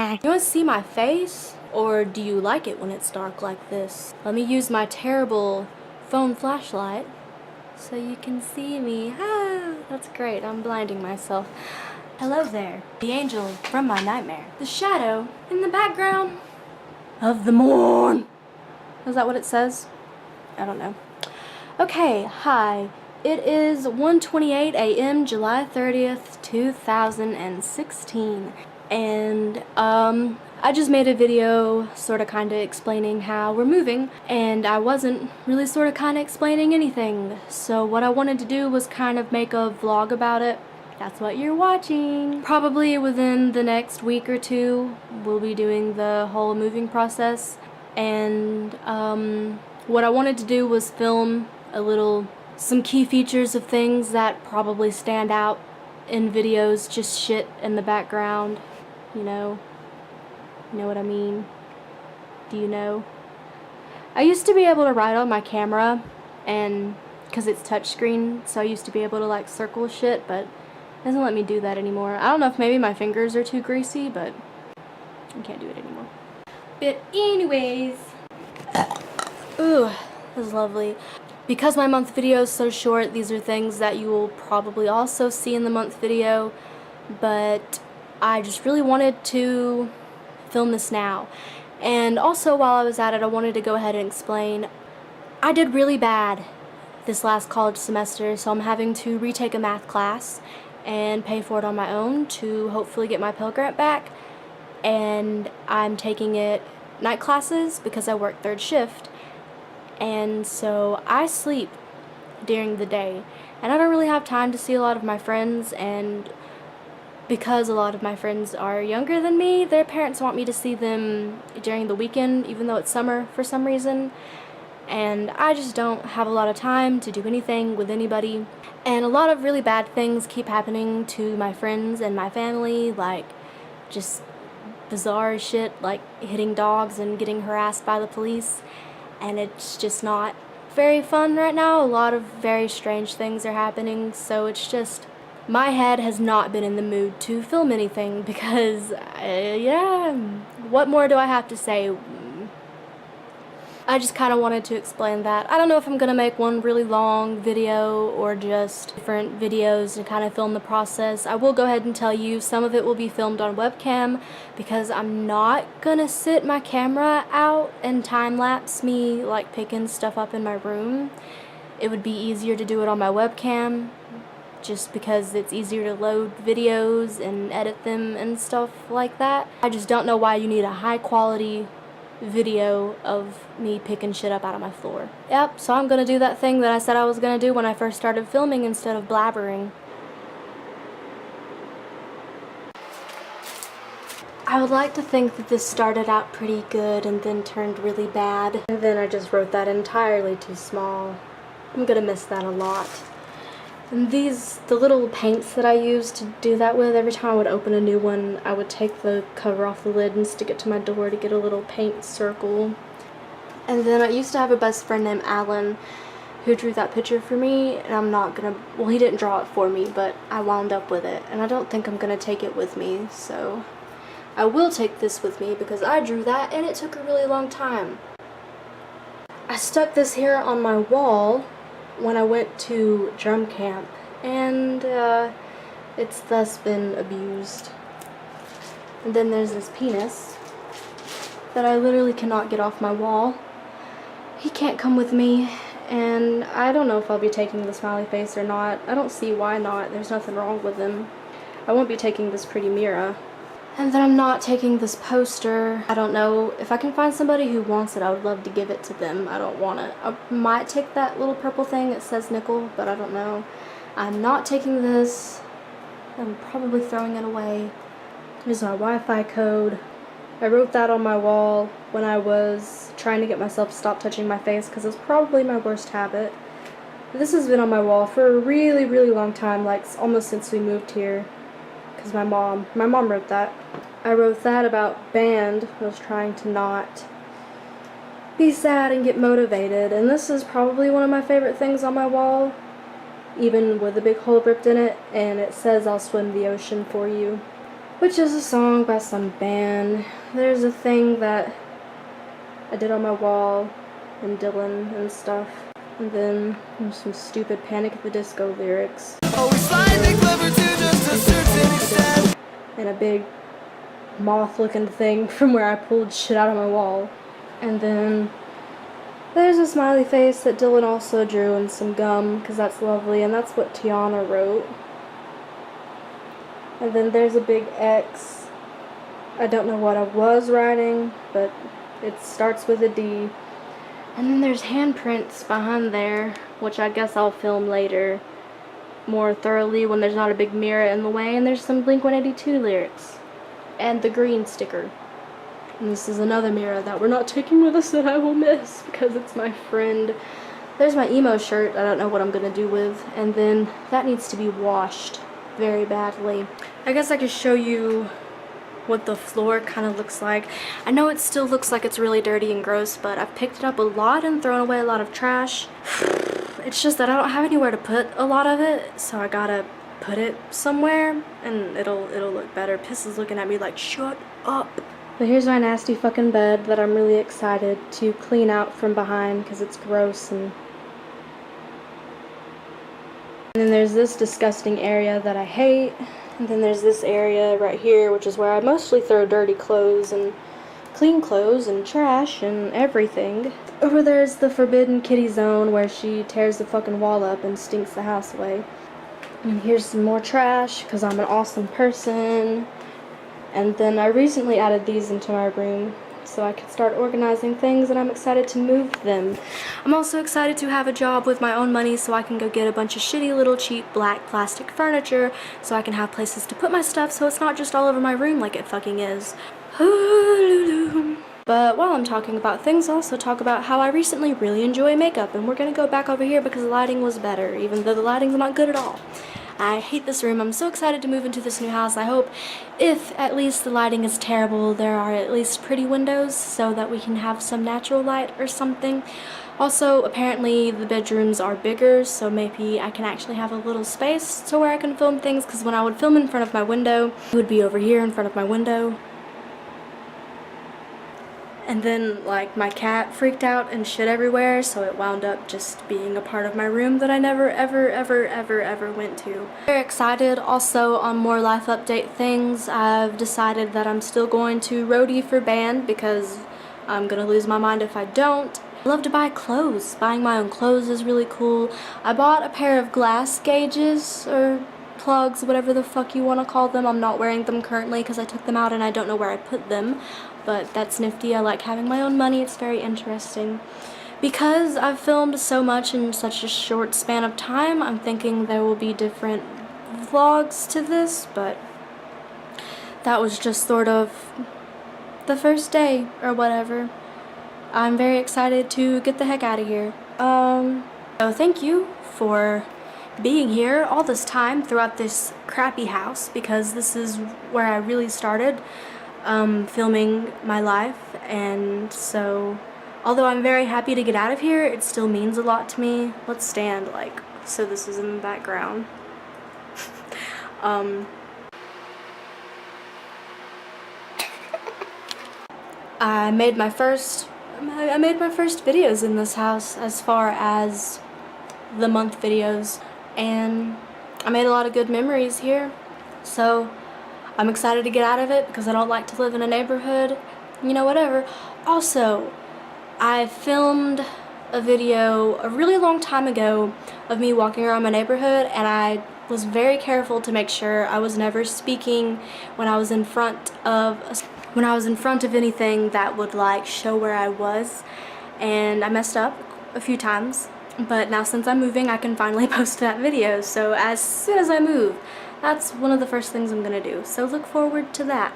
You want to see my face? Or do you like it when it's dark like this? Let me use my terrible phone flashlight so you can see me. Ah, that's great. I'm blinding myself. Hello there, the angel from my nightmare. The shadow in the background of the morn. Is that what it says? I don't know. Okay, hi. It is 1:28 a.m. July 30th, 2016. And I just made a video sort of kind of explaining how we're moving, and I wasn't really sort of kind of explaining anything. So what I wanted to do was kind of make a vlog about it. That's what you're watching. Probably within the next week or two, we'll be doing the whole moving process. And what I wanted to do was film some key features of things that probably stand out in videos, just shit in the background, you know what I mean? Do you know? I used to be able to write on my camera, and because it's touchscreen, so I used to be able to like circle shit, but it doesn't let me do that anymore. I don't know if maybe my fingers are too greasy, but I can't do it anymore. But anyways, ooh, this is lovely. Because my month video is so short, these are things that you will probably also see in the month video, but I just really wanted to film this now. And also, while I was at it, I wanted to go ahead and explain I did really bad this last college semester, so I'm having to retake a math class and pay for it on my own to hopefully get my Pell Grant back. And I'm taking it night classes because I work third shift, and so I sleep during the day, and I don't really have time to see a lot of my friends. And because a lot of my friends are younger than me, their parents want me to see them during the weekend, even though it's summer for some reason. And I just don't have a lot of time to do anything with anybody. And a lot of really bad things keep happening to my friends and my family, like just bizarre shit, like hitting dogs and getting harassed by the police. And it's just not very fun right now. A lot of very strange things are happening, so it's just, my head has not been in the mood to film anything because, yeah, what more do I have to say? I just kind of wanted to explain that. I don't know if I'm going to make one really long video or just different videos and kind of film the process. I will go ahead and tell you some of it will be filmed on webcam because I'm not going to sit my camera out and time-lapse me like picking stuff up in my room. It would be easier to do it on my webcam just because it's easier to load videos and edit them and stuff like that. I just don't know why you need a high-quality video of me picking shit up out of my floor. Yep, so I'm gonna do that thing that I said I was gonna do when I first started filming instead of blabbering. I would like to think that this started out pretty good and then turned really bad. And then I just wrote that entirely too small. I'm gonna miss that a lot. And the little paints that I used to do that with, every time I would open a new one, I would take the cover off the lid and stick it to my door to get a little paint circle. And then I used to have a best friend named Alan who drew that picture for me, and I'm not gonna, well, he didn't draw it for me, but I wound up with it, and I don't think I'm gonna take it with me, so I will take this with me because I drew that and it took a really long time. I stuck this here on my wall when I went to drum camp, and it's thus been abused. And then there's this penis that I literally cannot get off my wall. He can't come with me, and I don't know if I'll be taking the smiley face or not. I don't see why not. There's nothing wrong with him. I won't be taking this pretty mirror. And then I'm not taking this poster. I don't know. If I can find somebody who wants it, I would love to give it to them. I don't want it. I might take that little purple thing that says nickel, but I don't know. I'm not taking this. I'm probably throwing it away. Here's my Wi-Fi code. I wrote that on my wall when I was trying to get myself to stop touching my face because it's probably my worst habit. This has been on my wall for a really, really long time, like almost since we moved here. Because my mom wrote that. I wrote that about band. I was trying to not be sad and get motivated, and this is probably one of my favorite things on my wall, even with a big hole ripped in it, and it says I'll swim the ocean for you. which is a song by some band. There's a thing that I did on my wall, and Dylan and stuff. And then there's some stupid Panic at the Disco lyrics. Oh, we slightly clever to just a certain extent. And a big moth-looking thing from where I pulled shit out of my wall. And then there's a smiley face that Dylan also drew and some gum, because that's lovely, and that's what Tiana wrote. And then there's a big X. I don't know what I was writing, but it starts with a D. And then there's handprints behind there, which I guess I'll film later more thoroughly when there's not a big mirror in the way. And there's some Blink-182 lyrics. And the green sticker. And this is another mirror that we're not taking with us that I will miss because it's my friend. There's my emo shirt I don't know what I'm gonna do with. And then that needs to be washed very badly. I guess I could show you what the floor kind of looks like. I know it still looks like it's really dirty and gross, but I've picked it up a lot and thrown away a lot of trash. It's just that I don't have anywhere to put a lot of it, so I gotta put it somewhere and it'll look better. Piss is looking at me like, shut up. But here's my nasty fucking bed that I'm really excited to clean out from behind because it's gross. And then there's this disgusting area that I hate. And then there's this area right here, which is where I mostly throw dirty clothes and clean clothes and trash and everything. Over there's the forbidden kitty zone where she tears the fucking wall up and stinks the house away. And here's some more trash because I'm an awesome person. And then I recently added these into my room so I could start organizing things, and I'm excited to move them. I'm also excited to have a job with my own money so I can go get a bunch of shitty little cheap black plastic furniture so I can have places to put my stuff so it's not just all over my room like it fucking is. But while I'm talking about things, I'll also talk about how I recently really enjoy makeup, and we're gonna go back over here because the lighting was better, even though the lighting's not good at all. I hate this room. I'm so excited to move into this new house. I hope, if at least the lighting is terrible, there are at least pretty windows so that we can have some natural light or something. Also, apparently the bedrooms are bigger, so maybe I can actually have a little space to where I can film things, because when I would film in front of my window, it would be over here in front of my window. And then, like, my cat freaked out and shit everywhere, so it wound up just being a part of my room that I never, ever went to. Very excited also on more life update things. I've decided that I'm still going to roadie for band because I'm gonna lose my mind if I don't. I love to buy clothes. Buying my own clothes is really cool. I bought a pair of glass gauges, or plugs, whatever the fuck you want to call them. I'm not wearing them currently because I took them out and I don't know where I put them. But that's nifty. I like having my own money. It's very interesting. Because I've filmed so much in such a short span of time, I'm thinking there will be different vlogs to this, but that was just sort of the first day or whatever. I'm very excited to get the heck out of here. So thank you for being here all this time throughout this crappy house, because this is where I really started filming my life. And so although I'm very happy to get out of here, it still means a lot to me. Let's stand, like, so this is in the background. I made my first videos in this house as far as the month videos, and I made a lot of good memories here, so I'm excited to get out of it because I don't like to live in a neighborhood, you know, whatever. Also, I filmed a video a really long time ago of me walking around my neighborhood, and I was very careful to make sure I was never speaking when I was in front of anything that would like show where I was, and I messed up a few times. But now since I'm moving, I can finally post that video. So as soon as I move, that's one of the first things I'm gonna do. So look forward to that.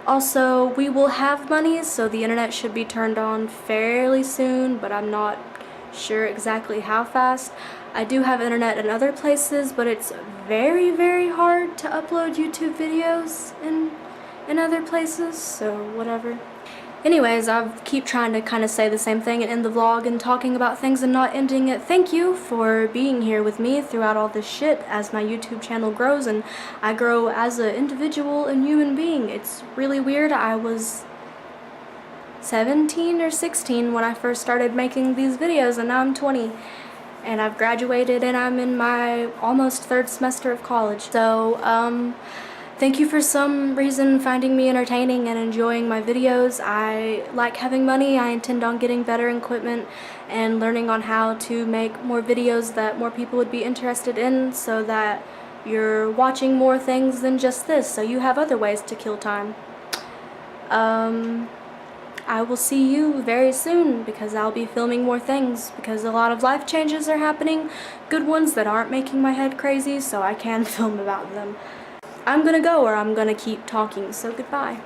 Also, we will have money, so the internet should be turned on fairly soon, but I'm not sure exactly how fast. I do have internet in other places, but it's very, very hard to upload YouTube videos in other places, so whatever. Anyways, I keep trying to kind of say the same thing and end the vlog and talking about things and not ending it. Thank you for being here with me throughout all this shit as my YouTube channel grows and I grow as an individual and human being. It's really weird. I was 17 or 16 when I first started making these videos, and now I'm 20. And I've graduated and I'm in my almost 3rd semester of college. So, thank you for some reason finding me entertaining and enjoying my videos. I like having money. I intend on getting better equipment and learning on how to make more videos that more people would be interested in, so that you're watching more things than just this, so you have other ways to kill time. I will see you very soon, because I'll be filming more things, because a lot of life changes are happening, good ones that aren't making my head crazy, so I can film about them. I'm gonna go, or I'm gonna keep talking, so goodbye.